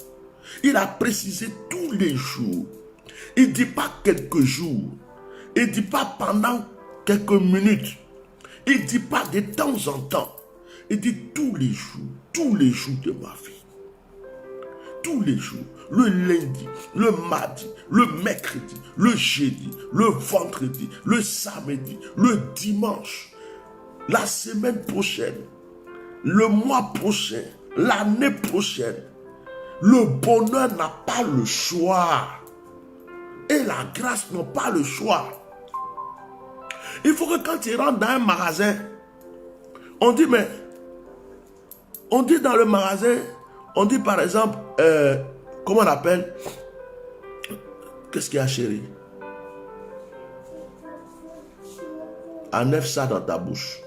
Il a précisé tous les jours. Il ne dit pas quelques jours. Il ne dit pas pendant quelques minutes. Il ne dit pas de temps en temps. Il dit tous les jours de ma vie. Tous les jours, le lundi, le mardi, le mercredi, le jeudi, le vendredi, le samedi, le dimanche, la semaine prochaine, le mois prochain, l'année prochaine. Le bonheur n'a pas le choix. Et la grâce n'a pas le choix. Il faut que quand tu rentres dans un magasin, on dit, mais on dit dans le magasin, on dit par exemple, comment on appelle? Qu'est-ce qu'il y a, chérie? Enlève ça dans ta bouche.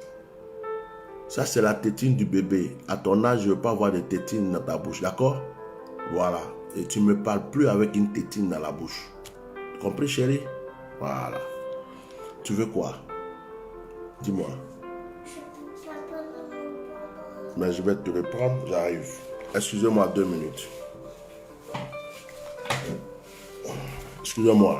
Ça, c'est la tétine du bébé. À ton âge, je ne veux pas avoir de tétine dans ta bouche, d'accord? Voilà. Et tu ne me parles plus avec une tétine dans la bouche. Tu compris, chérie? Voilà. Tu veux quoi? Dis-moi. Mais je vais te le prendre, j'arrive. Excusez-moi 2 minutes. Excusez-moi.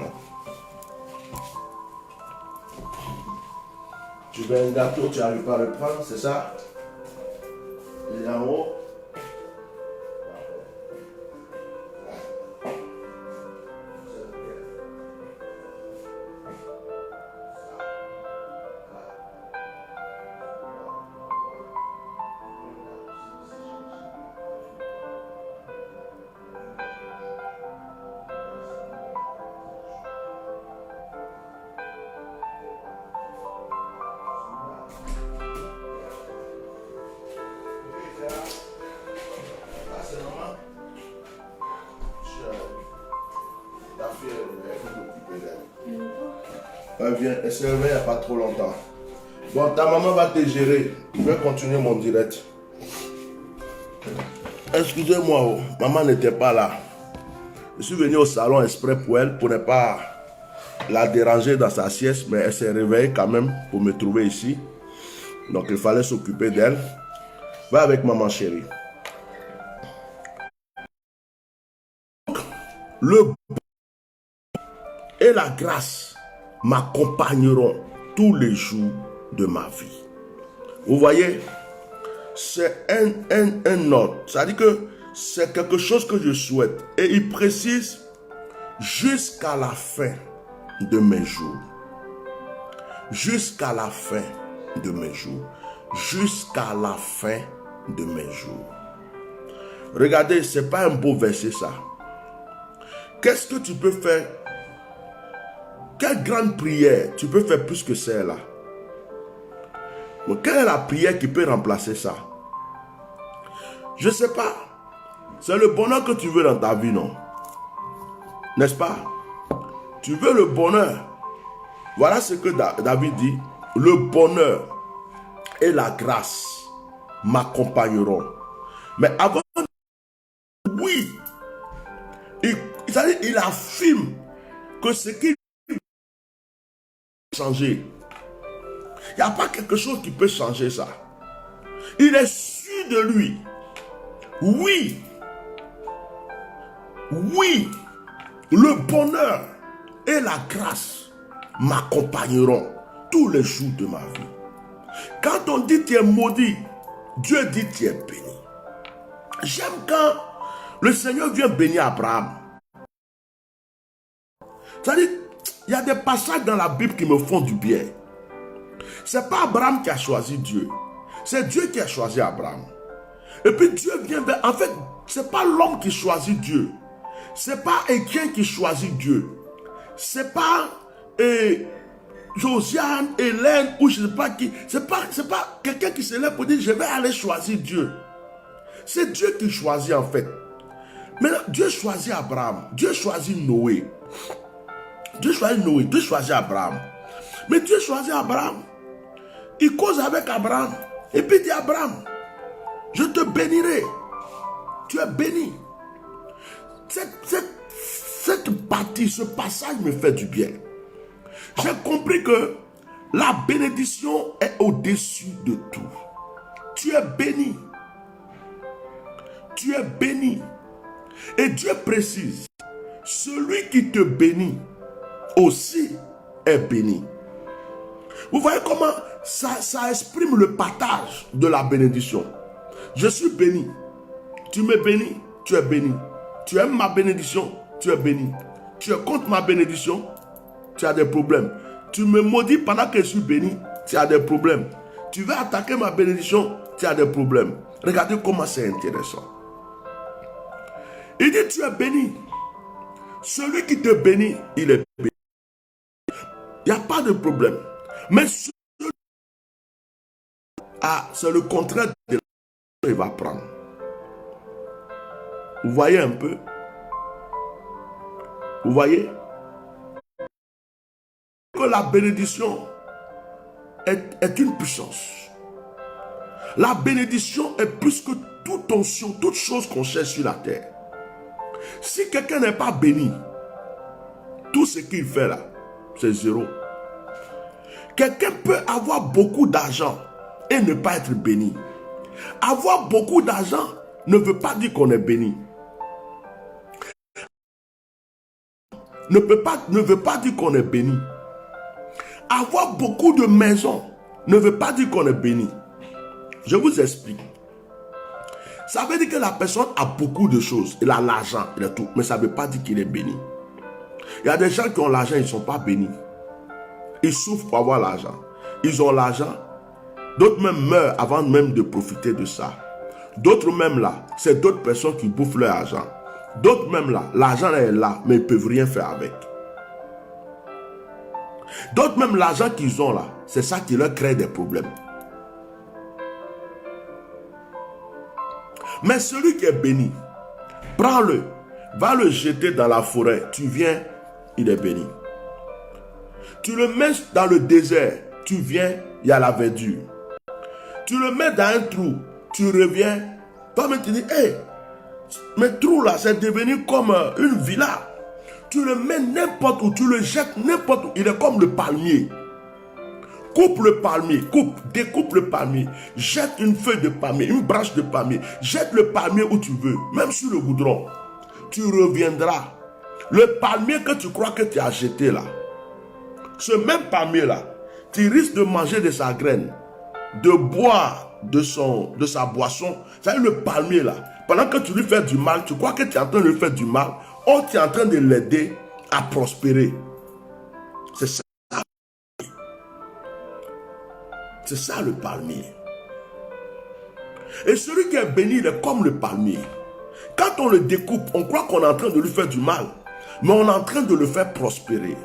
Tu veux un gâteau, tu n'arrives pas à le prendre, c'est ça? Il est en haut. Viens, elle se réveille il n'y a pas trop longtemps. Bon, ta maman va te gérer. Je vais continuer mon direct. Excusez-moi, oh, maman n'était pas là. Je suis venu au salon exprès pour elle, pour ne pas la déranger dans sa sieste, mais elle s'est réveillée quand même pour me trouver ici. Donc il fallait s'occuper d'elle. Va avec maman chérie. Le bon et la grâce m'accompagneront tous les jours de ma vie. Vous voyez, c'est un ordre. C'est-à-dire que c'est quelque chose que je souhaite. Et il précise jusqu'à la fin de mes jours. Jusqu'à la fin de mes jours. Jusqu'à la fin de mes jours. Regardez, ce n'est pas un beau verset ça. Qu'est-ce que tu peux faire? Quelle grande prière tu peux faire plus que celle-là? Quelle est la prière qui peut remplacer ça? Je ne sais pas. C'est le bonheur que tu veux dans ta vie, non? N'est-ce pas? Tu veux le bonheur. Voilà ce que David dit. Le bonheur et la grâce m'accompagneront. Mais avant, oui, il affirme que ce qui changer. Il n'y a pas quelque chose qui peut changer ça. Il est sûr de lui. Oui. Oui. Le bonheur et la grâce m'accompagneront tous les jours de ma vie. Quand on dit tu es maudit, Dieu dit tu es béni. J'aime quand le Seigneur vient bénir Abraham. C'est-à-dire, il y a des passages dans la Bible qui me font du bien. Ce n'est pas Abraham qui a choisi Dieu. C'est Dieu qui a choisi Abraham. Et puis Dieu vient vers... En fait, ce n'est pas l'homme qui choisit Dieu. Ce n'est pas Étienne qui choisit Dieu. Ce n'est pas Josiane, Hélène, ou je ne sais pas qui. Ce n'est pas quelqu'un qui se lève pour dire je vais aller choisir Dieu. C'est Dieu qui choisit en fait. Maintenant, Dieu choisit Abraham. Dieu choisit Noé. Dieu choisit Noé. Dieu choisit Abraham. Mais Dieu choisit Abraham. Il cause avec Abraham. Et puis il dit Abraham, je te bénirai. Tu es béni. Cette partie, ce passage me fait du bien. J'ai compris que la bénédiction est au-dessus de tout. Tu es béni. Tu es béni. Et Dieu précise, celui qui te bénit aussi est béni. Vous voyez comment ça exprime le partage de la bénédiction. Je suis béni. Tu me bénis, tu es béni. Tu aimes ma bénédiction, tu es béni. Tu es contre ma bénédiction, tu as des problèmes. Tu me maudis pendant que je suis béni, tu as des problèmes. Tu veux attaquer ma bénédiction, tu as des problèmes. Regardez comment c'est intéressant. Il dit tu es béni. Celui qui te bénit, il est béni. Il n'y a pas de problème. Mais c'est le contraire de ce qu'il va prendre. Vous voyez un peu? Vous voyez? Que la bénédiction est une puissance. La bénédiction est plus que toute onction, toute chose qu'on cherche sur la terre. Si quelqu'un n'est pas béni, tout ce qu'il fait là, C'est zéro. Quelqu'un peut avoir beaucoup d'argent et ne pas être béni. Avoir beaucoup d'argent ne veut pas dire qu'on est béni. Ne veut pas dire qu'on est béni. Avoir beaucoup de maisons ne veut pas dire qu'on est béni. Je vous explique. Ça veut dire que la personne a beaucoup de choses. Il a l'argent, il a tout. Mais ça ne veut pas dire qu'il est béni. Il y a des gens qui ont l'argent, ils ne sont pas bénis. Ils souffrent pour avoir l'argent. Ils ont l'argent. D'autres même meurent avant même de profiter de ça. D'autres même là, c'est d'autres personnes qui bouffent leur argent. D'autres même là, l'argent est là, mais ils ne peuvent rien faire avec. D'autres même, l'argent qu'ils ont là, c'est ça qui leur crée des problèmes. Mais celui qui est béni, prends-le, va le jeter dans la forêt. Tu viens, il est béni. Tu le mets dans le désert, tu viens, il y a la verdure. Tu le mets dans un trou, tu reviens. Toi-même tu dis, hé, mes trous là, c'est devenu comme une villa. Tu le mets n'importe où, tu le jettes n'importe où. Il est comme le palmier. Coupe le palmier, découpe le palmier. Jette une feuille de palmier, une branche de palmier. Jette le palmier où tu veux, même sur le goudron. Tu reviendras. Le palmier que tu crois que tu as jeté là, ce même palmier là, tu risques de manger de sa graine, de boire de sa boisson. C'est le palmier là. Pendant que tu lui fais du mal, tu crois que tu es en train de lui faire du mal. Oh, tu es en train de l'aider à prospérer. C'est ça. C'est ça le palmier. Et celui qui est béni, il est comme le palmier. Quand on le découpe, on croit qu'on est en train de lui faire du mal. Mais on est en train de le faire prospérer.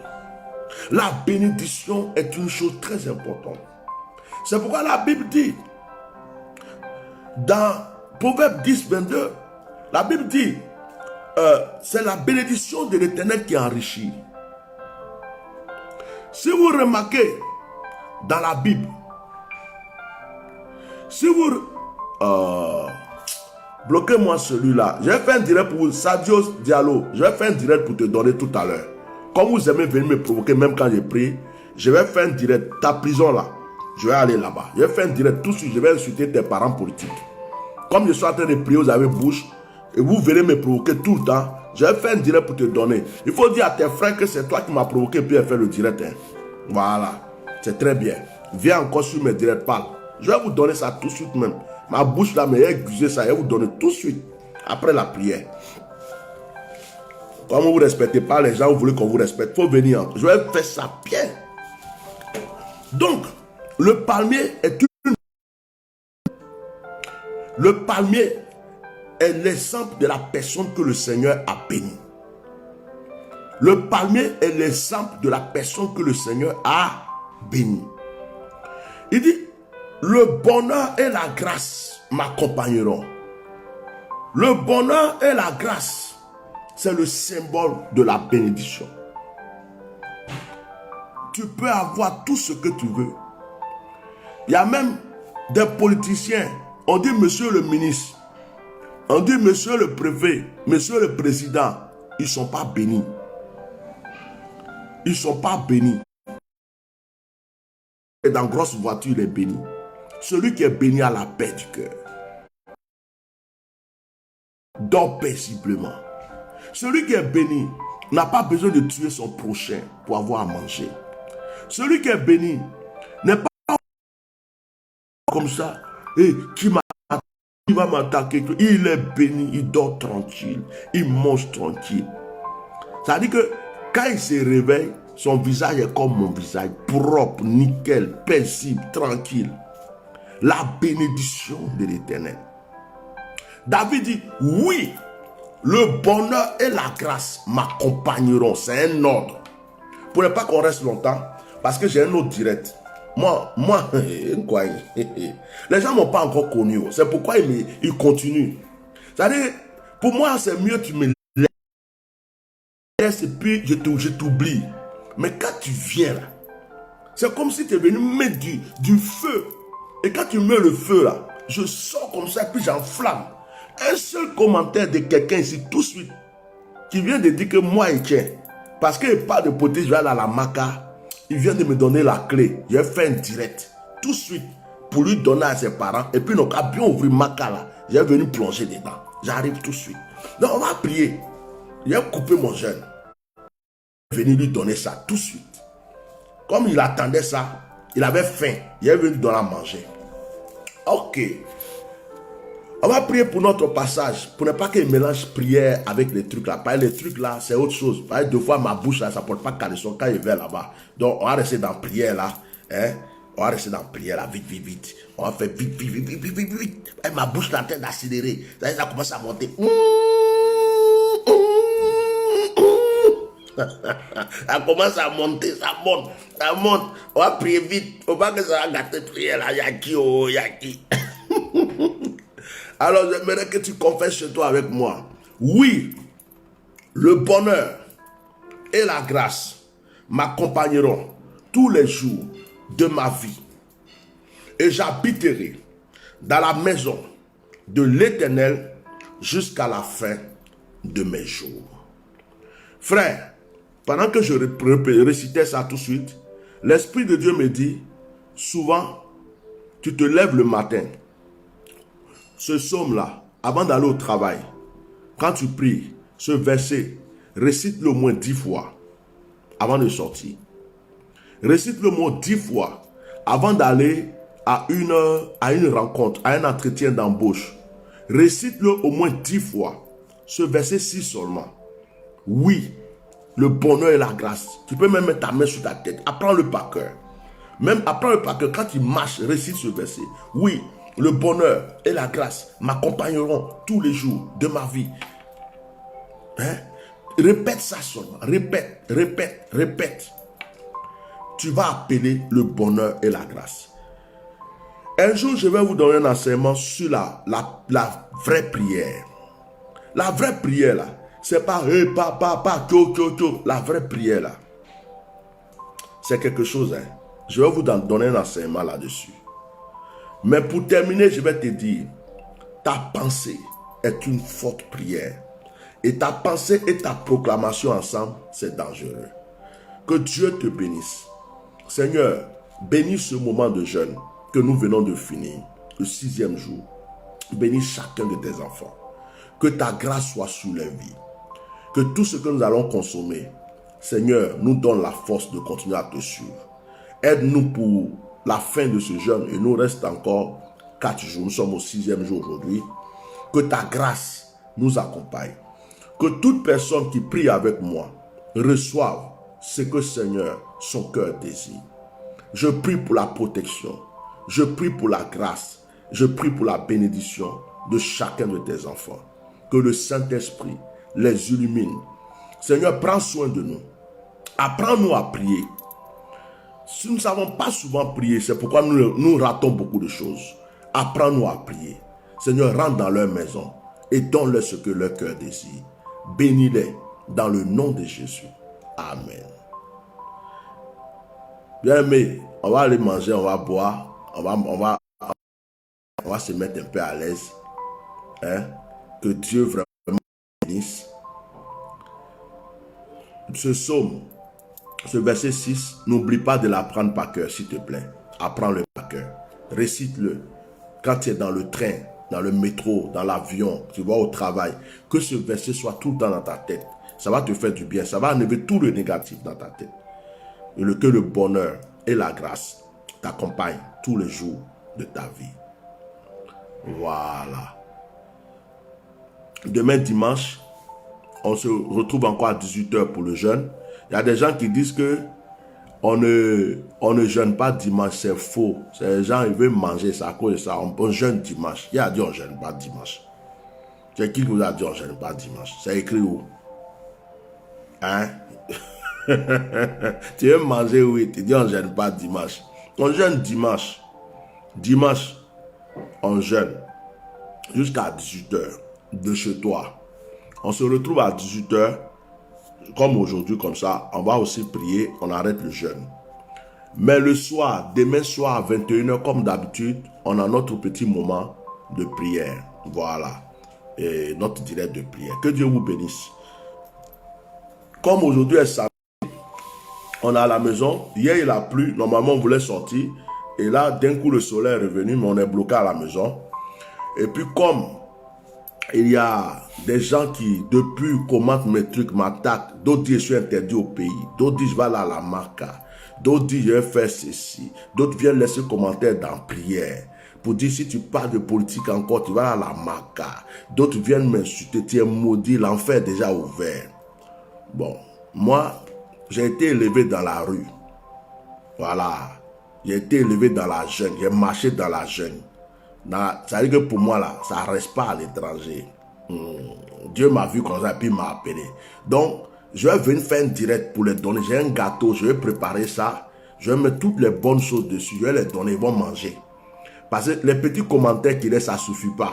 La bénédiction est une chose très importante. C'est pourquoi la Bible dit, dans Proverbe 10, 22, la Bible dit, c'est la bénédiction de l'Éternel qui enrichit. Si vous remarquez dans la Bible, si vous bloquez-moi celui-là, je vais faire un direct pour vous, Sadio Diallo, je vais faire un direct pour te donner tout à l'heure. Comme vous aimez venir me provoquer même quand je prie, je vais faire un direct, ta prison là, je vais aller là-bas. Je vais faire un direct tout de suite, je vais insulter tes parents politiques. Comme je suis en train de prier, vous avez bouche, et vous venez me provoquer tout le temps, je vais faire un direct pour te donner. Il faut dire à tes frères que c'est toi qui m'as provoqué, puis faire le direct. Hein. Voilà, c'est très bien. Viens encore sur mes directs, parle. Je vais vous donner ça tout de suite même. Ma bouche là, mais excusez ça, je vais vous donner tout de suite, après la prière. Comme vous ne respectez pas les gens, vous voulez qu'on vous respecte, il faut venir. Je vais faire ça bien. Donc, le palmier est une... Le palmier est l'exemple de la personne que le Seigneur a bénie. Le palmier est l'exemple de la personne que le Seigneur a bénie. Il dit, le bonheur et la grâce m'accompagneront. Le bonheur et la grâce, c'est le symbole de la bénédiction. Tu peux avoir tout ce que tu veux. Il y a même des politiciens, on dit monsieur le ministre, on dit monsieur le préfet, monsieur le président, ils ne sont pas bénis. Ils ne sont pas bénis. Et dans grosse voiture, il est béni. Celui qui est béni a la paix du cœur. Dort paisiblement. Celui qui est béni n'a pas besoin de tuer son prochain pour avoir à manger. Celui qui est béni n'est pas comme ça. Et qui va m'attaquer? Il est béni, il dort tranquille, il mange tranquille. Ça veut dire que quand il se réveille, son visage est comme mon visage, propre, nickel, paisible, tranquille. La bénédiction de l'Éternel. David dit, oui, le bonheur et la grâce m'accompagneront. C'est un ordre. Pour ne pas qu'on reste longtemps, parce que j'ai un autre direct. Moi, quoi, les gens ne m'ont pas encore connu. C'est pourquoi ils continuent. C'est-à-dire, pour moi, c'est mieux tu me laisses et puis je t'oublie. Mais quand tu viens là, c'est comme si tu es venu mettre du feu. Et quand tu mets le feu là, je sors comme ça et puis j'enflamme. Un seul commentaire de quelqu'un ici tout de suite qui vient de dire que moi, Etienne, Parce qu'il n'y a pas de poté, je vais aller à la Maca. Il vient de me donner la clé. J'ai fait un direct. Tout de suite. Pour lui donner à ses parents. Et puis, donc, a bien ouvert Maca là. J'ai venu plonger dedans. J'arrive tout de suite. Donc, on va prier. J'ai coupé mon jeûne. Je suis venu lui donner ça tout de suite. Comme il attendait ça, il avait faim. Il est venu donner à manger. Ok. On va prier pour notre passage. Pour ne pas qu'il mélange prière avec les trucs là. Parce que les trucs là, c'est autre chose. Parce que deux fois, ma bouche là, ça ne porte pas caleçon quand il va là-bas. Donc, on va rester dans prière là. Hein? On va rester dans prière là. Vite, vite, vite. On va faire vite, vite, vite, vite, vite, vite, vite. Et ma bouche là, en train d'accélérer. Ça commence à monter. Ça commence à monter, ça monte, ça monte. On va prier vite. Faut pas que ça va gâter prière là. Yaki, oh, yaki. Alors, j'aimerais que tu confesses chez toi avec moi. Oui, le bonheur et la grâce m'accompagneront tous les jours de ma vie. Et j'habiterai dans la maison de l'Éternel jusqu'à la fin de mes jours. Frère, pendant que je récitais ça tout de suite, l'Esprit de Dieu me dit, souvent, tu te lèves le matin, ce psaume-là, avant d'aller au travail, quand tu pries, ce verset, récite-le au moins 10 fois avant de sortir. Récite-le au moins 10 fois avant d'aller à une rencontre, à un entretien d'embauche. Récite-le au moins 10 fois. Ce verset 6 seulement. Oui, le bonheur et la grâce. Tu peux même mettre ta main sur ta tête. Apprends-le par cœur. Même apprends-le par cœur. Quand tu marches, récite ce verset. Oui, le bonheur et la grâce m'accompagneront tous les jours de ma vie. Hein? Répète ça seulement. Répète, répète, répète. Tu vas appeler le bonheur et la grâce. Un jour, je vais vous donner un enseignement sur la vraie prière. La vraie prière, là, c'est pas hey, papa, tcho. La vraie prière, là, c'est quelque chose. Hein. Je vais vous donner un enseignement là-dessus. Mais pour terminer, je vais te dire, ta pensée est une forte prière. Et ta pensée et ta proclamation ensemble, c'est dangereux. Que Dieu te bénisse. Seigneur, bénis ce moment de jeûne que nous venons de finir, le 6e jour. Bénis chacun de tes enfants. Que ta grâce soit sur leur vie. Que tout ce que nous allons consommer, Seigneur, nous donne la force de continuer à te suivre. Aide-nous pour la fin de ce jeûne. Il nous reste encore 4 jours. Nous sommes au 6e jour aujourd'hui. Que ta grâce nous accompagne. Que toute personne qui prie avec moi reçoive ce que, Seigneur, son cœur désire. Je prie pour la protection. Je prie pour la grâce. Je prie pour la bénédiction de chacun de tes enfants. Que le Saint-Esprit les illumine. Seigneur, prends soin de nous. Apprends-nous à prier. Si nous ne savons pas souvent prier, c'est pourquoi nous ratons beaucoup de choses. Apprends-nous à prier. Seigneur, rentre dans leur maison et donne-leur ce que leur cœur désire. Bénis-les dans le nom de Jésus. Amen. Bien aimé, on va aller manger, on va boire, on va se mettre un peu à l'aise. Hein? Que Dieu vraiment bénisse. Ce psaume, ce verset 6, n'oublie pas de l'apprendre par cœur, s'il te plaît. Apprends-le par cœur. Récite-le. Quand tu es dans le train, dans le métro, dans l'avion, tu vas au travail, que ce verset soit tout le temps dans ta tête. Ça va te faire du bien. Ça va enlever tout le négatif dans ta tête. Et que le bonheur et la grâce t'accompagnent tous les jours de ta vie. Voilà. Demain dimanche, on se retrouve encore à 18h pour le jeûne. Il y a des gens qui disent que on ne jeûne pas dimanche, c'est faux. Les gens, ils veulent manger, c'est à cause de ça. On jeûne dimanche. Il a dit on ne jeûne pas dimanche. C'est qui vous a dit on ne jeûne pas dimanche? C'est écrit où? Hein? Tu veux manger, oui. Tu dis on ne jeûne pas dimanche. On jeûne dimanche. Dimanche, on jeûne jusqu'à 18h de chez toi. On se retrouve à 18h. Comme aujourd'hui, comme ça, on va aussi prier, on arrête le jeûne. Mais le soir, demain soir à 21h, comme d'habitude, on a notre petit moment de prière. Voilà. Et notre direct de prière. Que Dieu vous bénisse. Comme aujourd'hui est samedi, on est à la maison. Hier, il a plu. Normalement, on voulait sortir. Et là, d'un coup, le soleil est revenu, mais on est bloqué à la maison. Et puis, comme il y a des gens qui, depuis, commentent mes trucs, m'attaquent. D'autres disent, je suis interdit au pays. D'autres disent, je vais aller à la marca. D'autres disent, je vais faire ceci. D'autres viennent laisser commentaires dans prière. Pour dire, si tu parles de politique encore, tu vas à la marca. D'autres viennent m'insulter, tu es maudit, l'enfer est déjà ouvert. Bon, moi, j'ai été élevé dans la rue. Voilà. J'ai été élevé dans la jungle. J'ai marché dans la jungle. Ça veut dire que pour moi, là, ça ne reste pas à l'étranger. Dieu m'a vu comme ça, puis il m'a appelé. Donc, je vais venir faire un direct pour les donner. J'ai un gâteau, je vais préparer ça. Je vais mettre toutes les bonnes choses dessus. Je vais les donner, ils vont manger. Parce que les petits commentaires qu'ils laissent, ça ne suffit pas.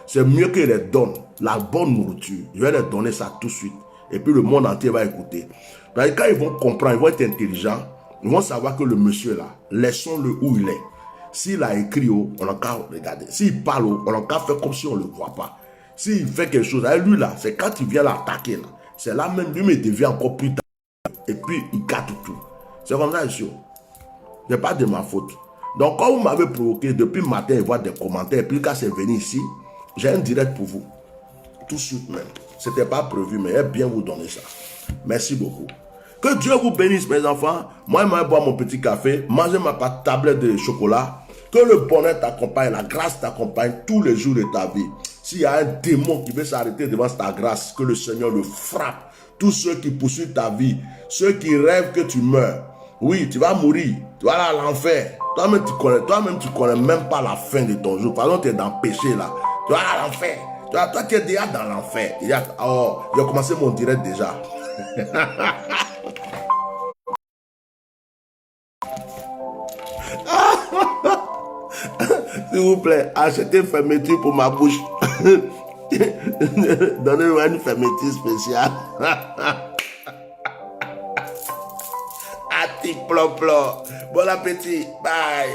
C'est mieux qu'ils les donnent la bonne nourriture. Je vais les donner ça tout de suite. Et puis le monde entier va écouter. Parce que quand ils vont comprendre, ils vont être intelligents, ils vont savoir que le monsieur là, laissons-le où il est. S'il a écrit, on n'a qu'à regarder. S'il parle, on n'a qu'à faire comme si on ne le voit pas. S'il fait quelque chose, avec lui là, c'est quand il vient l'attaquer là. C'est là même, lui, il devient encore plus tard. Et puis, il gâte tout. C'est comme ça, monsieur. Ce n'est pas de ma faute. Donc, quand vous m'avez provoqué, depuis le matin, il voit des commentaires. Et puis, quand c'est venu ici, j'ai un direct pour vous. Tout de suite même. Ce n'était pas prévu, mais j'aime bien vous donner ça. Merci beaucoup. Que Dieu vous bénisse, mes enfants. Moi, je vais boire mon petit café, manger ma tablette de chocolat. Que le bonheur t'accompagne, la grâce t'accompagne tous les jours de ta vie. S'il y a un démon qui veut s'arrêter devant ta grâce, que le Seigneur le frappe. Tous ceux qui poursuivent ta vie, ceux qui rêvent que tu meurs. Oui, tu vas mourir, tu vas aller à l'enfer. Toi-même, tu connais même pas la fin de ton jour. Par exemple, tu es dans le péché là. Tu vas aller à l'enfer. Toi, tu es déjà dans l'enfer. Oh, j'ai commencé mon direct déjà. S'il vous plaît, achetez une fermeture pour ma bouche. Donnez-moi une fermeture spéciale. Ati plop plop. Bon appétit. Bye.